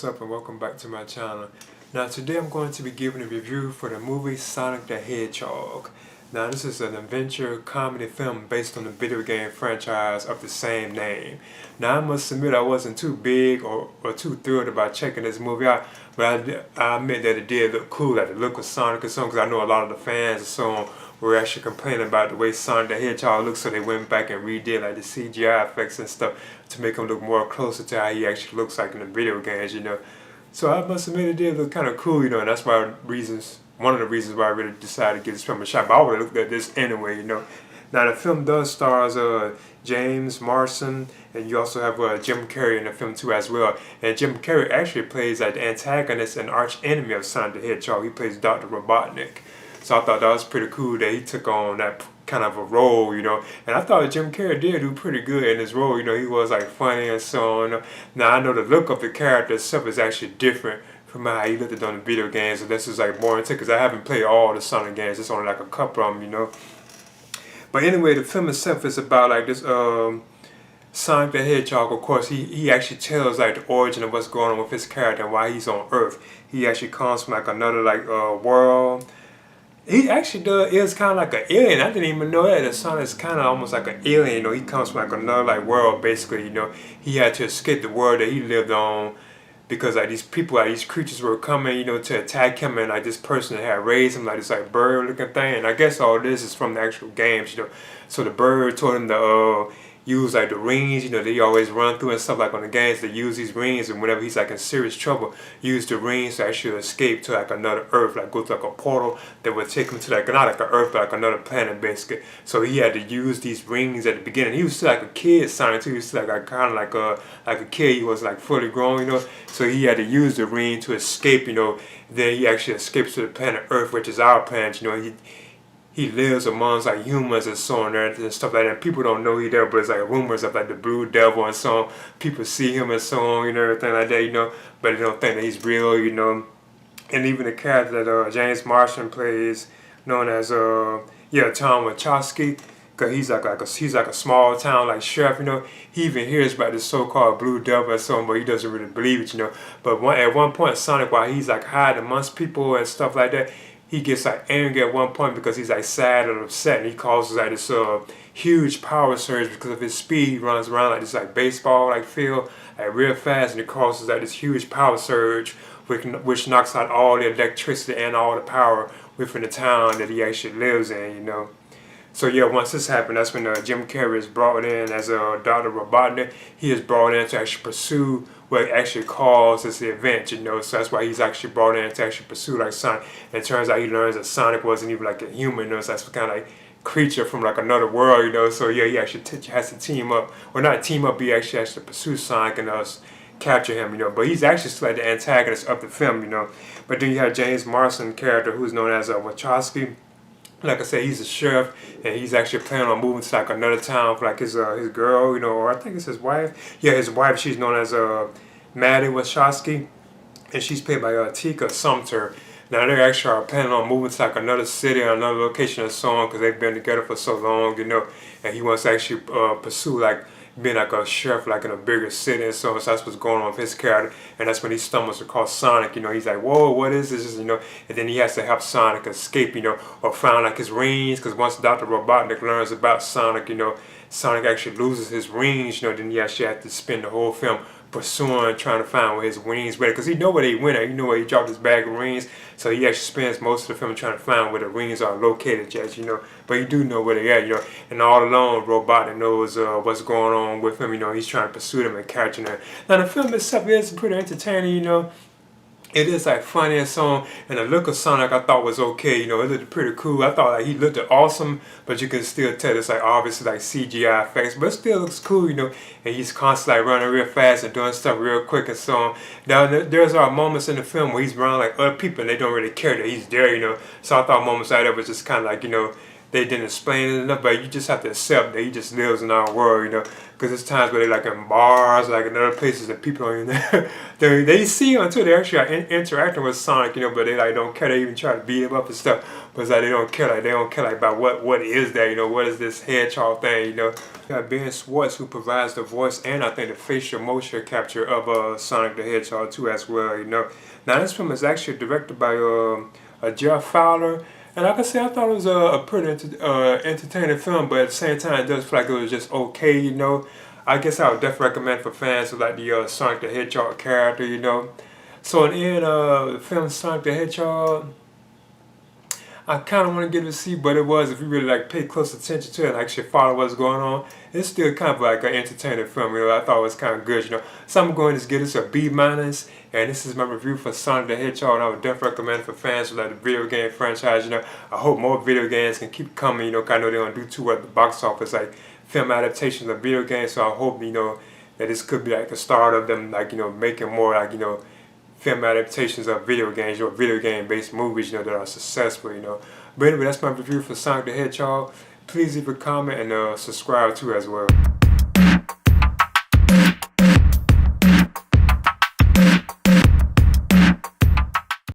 up and welcome back to my channel. Now today I'm going to be giving a review for the movie Sonic the Hedgehog. Now this is an adventure comedy film based on the video game franchise of the same name. Now I must admit I wasn't too big or too thrilled about checking this movie out, but I admit that it did look cool, like the look of Sonic or something, because I know a lot of the fans and so on were actually complaining about the way Sonic the Hedgehog looks, so they went back and redid like the CGI effects and stuff to make him look more closer to how he actually looks like in the video games, So I must admit it did look kind of cool, and that's one of the reasons why I really decided to give this film a shot. But I would have looked at this anyway, Now the film does stars James Marsden, and you also have Jim Carrey in the film too as well. And Jim Carrey actually plays like the antagonist and arch enemy of Sonic the Hedgehog. He plays Dr. Robotnik. So I thought that was pretty cool that he took on that kind of a role, And I thought Jim Carrey did do pretty good in his role, He was like funny and so on. Now I know the look of the character itself is actually different from how he looked at on the video games, so this is like more into, because I haven't played all the Sonic games, it's only like a couple of them, But anyway, the film itself is about like this Sonic the Hedgehog. Of course, he actually tells like the origin of what's going on with his character and why he's on Earth. He actually comes from like another world. He actually is kind of like an alien. I didn't even know that. The Sonic is kind of almost like an alien. He comes from like another world basically. He had to escape the world that he lived on because like these people, like these creatures were coming, to attack him, and like this person that had raised him, like this like bird looking thing. And I guess all this is from the actual games, So the bird told him to use like the rings, that he always run through and stuff like on the games. They use these rings, and whenever he's like in serious trouble, use the rings to actually escape to like another Earth, like go to like a portal that would take him to like not like an Earth but like another planet basically. So he had to use these rings at the beginning. He was still like a kid, Sonic too. He was still like kind of like a kid. He was like fully grown, So he had to use the ring to escape, Then he actually escapes to the planet Earth, which is our planet, He lives amongst like humans and so on and stuff like that. People don't know he there, but it's like rumors of like the Blue Devil and so on. People see him and so on, everything like that, but they don't think that he's real, And even the character that James Marsden plays, known as Tom Wachowski, because he's like a small town like sheriff, He even hears about the so-called Blue Devil and so on, but he doesn't really believe it, But at one point, Sonic, while he's like hiding amongst people and stuff like that, he gets like angry at one point because he's like sad and upset, and he causes like this huge power surge because of his speed. He runs around like this like baseball like field like real fast, and it causes like this huge power surge which knocks out all the electricity and all the power within the town that he actually lives in, So yeah, once this happened, that's when Jim Carrey is brought in as Dr. Robotnik. He is brought in to actually pursue what actually causes the event, So that's why he's actually brought in to actually pursue like Sonic. And it turns out he learns that Sonic wasn't even like a human, So that's kind of like creature from like another world, So yeah, he actually has to team up, or not team up, he actually has to pursue Sonic and capture him, But he's actually still like the antagonist of the film, But then you have James Marsden character who's known as Wachowski. Like I said, he's a sheriff, and he's actually planning on moving to like another town for like his girl, or I think it's his wife. Yeah, his wife. She's known as Maddie Wachowski, and she's played by Tika Sumter. Now they actually are planning on moving to like another city or another location and so on, because they've been together for so long, And he wants to actually pursue like being like a sheriff like in a bigger city and so on. So that's what's going on with his character, and that's when he stumbles across Sonic, He's like, whoa, what is this, And then he has to help Sonic escape, or find like his rings, because once Dr. Robotnik learns about Sonic, Sonic actually loses his rings, then he actually has to spend the whole film pursuing, trying to find where his rings were, because he know where they went at, where he dropped his bag of rings, so he actually spends most of the film trying to find where the rings are located at, but he do know where they at, and all along Robotnik knows what's going on with him, he's trying to pursue them and catching them. Now the film itself is pretty entertaining, It is like funny and so on, and the look of Sonic I thought was okay, it looked pretty cool. I thought like he looked awesome, but you can still tell it's like obviously like CGI effects, but it still looks cool, and he's constantly like running real fast and doing stuff real quick and so on. Now there's moments in the film where he's around like other people and they don't really care that he's there, So I thought moments like that was just kind of like, they didn't explain it enough, but you just have to accept that he just lives in our world, you know. Because there's times where they like in bars, like in other places, that people don't even they see him too. They actually are interacting with Sonic, you know, but they like don't care. They even try to beat him up and stuff. But it's like they don't care. Like they don't care like about what is that, you know, what is this hedgehog thing, you know. You got Ben Schwartz, who provides the voice and I think the facial motion capture of Sonic the Hedgehog too as well, you know. Now this film is actually directed by Jeff Fowler. And like I said, I thought it was a pretty entertaining film, but at the same time, it does feel like it was just okay, you know. I guess I would definitely recommend for fans of like the Sonic the Hedgehog character, you know. So in the end, the film Sonic the Hedgehog, I kind of want to give it a C, but it was, if you really like pay close attention to it and actually follow what's going on, it's still kind of like an entertaining film, you know. I thought it was kind of good, you know. So I'm going to give this a B-, and this is my review for Sonic the Hedgehog, and I would definitely recommend for fans of like the video game franchise, you know. I hope more video games can keep coming, you know, 'cause I know they don't do too well at the box office, like film adaptations of video games, so I hope, you know, that this could be like the start of them, like, you know, making more, like, you know, film adaptations of video games or video game based movies, you know, that are successful, you know. But anyway, that's my review for Sonic the Hedgehog. Please leave a comment and subscribe too as well.